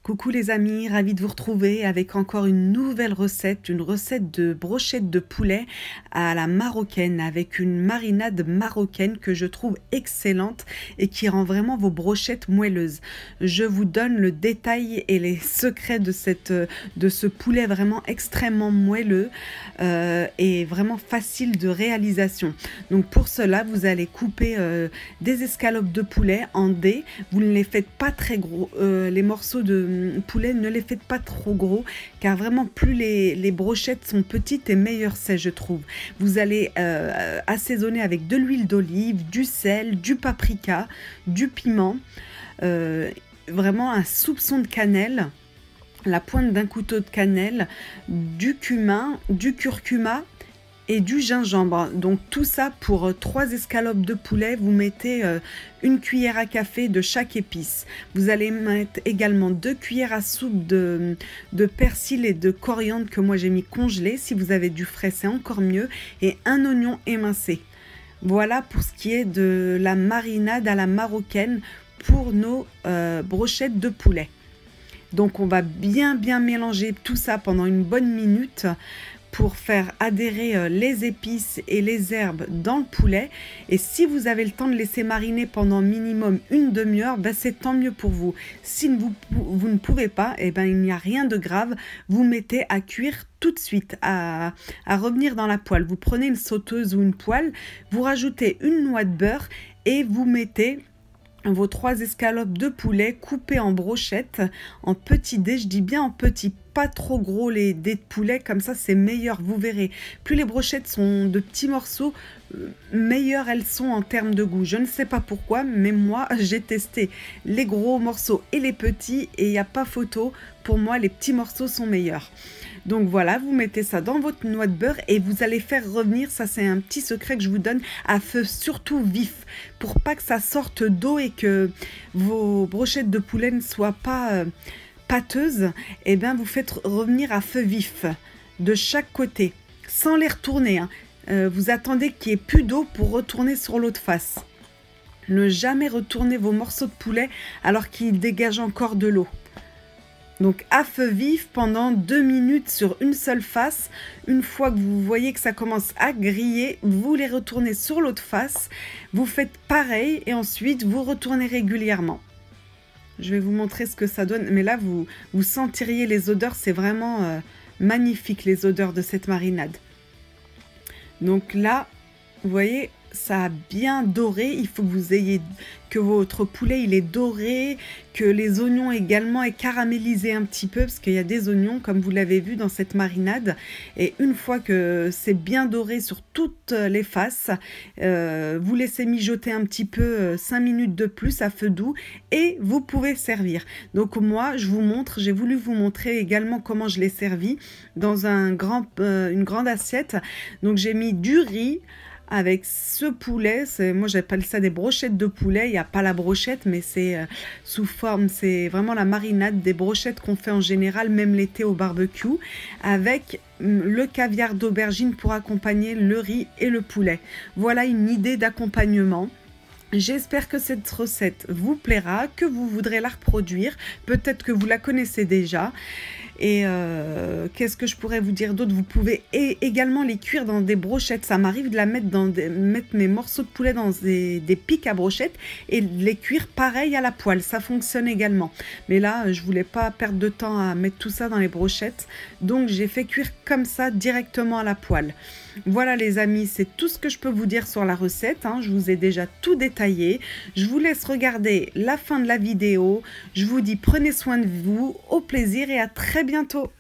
Coucou les amis, ravie de vous retrouver avec encore une nouvelle recette, une recette de brochettes de poulet à la marocaine avec une marinade marocaine que je trouve excellente et qui rend vraiment vos brochettes moelleuses. Je vous donne le détail et les secrets de ce poulet vraiment extrêmement moelleux et vraiment facile de réalisation. Donc pour cela, vous allez couper des escalopes de poulet en dés. Vous ne les faites pas très gros, les morceaux de poulet, ne les faites pas trop gros car vraiment plus les brochettes sont petites et meilleur c'est, je trouve. Vous allez assaisonner avec de l'huile d'olive, du sel, du paprika, du piment, vraiment un soupçon de cannelle, la pointe d'un couteau de cannelle, du cumin, du curcuma et du gingembre. Donc tout ça pour 3 escalopes de poulet, vous mettez une cuillère à café de chaque épice. Vous allez mettre également 2 cuillères à soupe de persil et de coriandre que moi j'ai mis congelé. Si vous avez du frais, c'est encore mieux. Et un oignon émincé. Voilà pour ce qui est de la marinade à la marocaine pour nos brochettes de poulet. Donc on va bien mélanger tout ça pendant une bonne minute pour faire adhérer les épices et les herbes dans le poulet. Et si vous avez le temps de laisser mariner pendant minimum une demi-heure, ben c'est tant mieux pour vous. Si vous ne pouvez pas, eh ben il n'y a rien de grave. Vous mettez à cuire tout de suite, à revenir dans la poêle. Vous prenez une sauteuse ou une poêle, vous rajoutez une noix de beurre et vous mettez vos 3 escalopes de poulet coupées en brochettes, en petits dés, je dis bien en petits, pas trop gros les dés de poulet, comme ça c'est meilleur, vous verrez. Plus les brochettes sont de petits morceaux, meilleures elles sont en termes de goût. Je ne sais pas pourquoi, mais moi j'ai testé les gros morceaux et les petits et il n'y a pas photo. Pour moi, les petits morceaux sont meilleurs. Donc voilà, vous mettez ça dans votre noix de beurre et vous allez faire revenir, ça c'est un petit secret que je vous donne, à feu surtout vif, pour pas que ça sorte d'eau et que vos brochettes de poulet ne soient pas pâteuses. Et bien vous faites revenir à feu vif de chaque côté, sans les retourner. Vous attendez qu'il n'y ait plus d'eau pour retourner sur l'autre face. Ne jamais retourner vos morceaux de poulet alors qu'ils dégagent encore de l'eau. Donc à feu vif pendant 2 minutes sur une seule face. Une fois que vous voyez que ça commence à griller, vous les retournez sur l'autre face. Vous faites pareil et ensuite vous retournez régulièrement. Je vais vous montrer ce que ça donne. Mais là, vous sentiriez les odeurs. C'est vraiment magnifique les odeurs de cette marinade. Donc là, vous voyez, ça a bien doré. Il faut que votre poulet il est doré, que les oignons également aient caramélisé un petit peu parce qu'il y a des oignons comme vous l'avez vu dans cette marinade. Et une fois que c'est bien doré sur toutes les faces, vous laissez mijoter un petit peu 5 minutes de plus à feu doux et vous pouvez servir. Donc moi j'ai voulu vous montrer également comment je l'ai servi dans une grande assiette. Donc j'ai mis du riz avec ce poulet, moi j'appelle ça des brochettes de poulet, il n'y a pas la brochette mais c'est sous forme, c'est vraiment la marinade des brochettes qu'on fait en général, même l'été au barbecue, avec le caviar d'aubergine pour accompagner le riz et le poulet. Voilà une idée d'accompagnement. J'espère que cette recette vous plaira, que vous voudrez la reproduire, peut-être que vous la connaissez déjà. Et qu'est-ce que je pourrais vous dire d'autre? Vous pouvez également les cuire dans des brochettes. Ça m'arrive de la mettre mettre mes morceaux de poulet dans des pics à brochettes et les cuire pareil à la poêle. Ça fonctionne également. Mais là, je voulais pas perdre de temps à mettre tout ça dans les brochettes. Donc, j'ai fait cuire comme ça directement à la poêle. Voilà les amis, c'est tout ce que je peux vous dire sur la recette. Je vous ai déjà tout détaillé. Je vous laisse regarder la fin de la vidéo. Je vous dis prenez soin de vous, au plaisir et à très bientôt.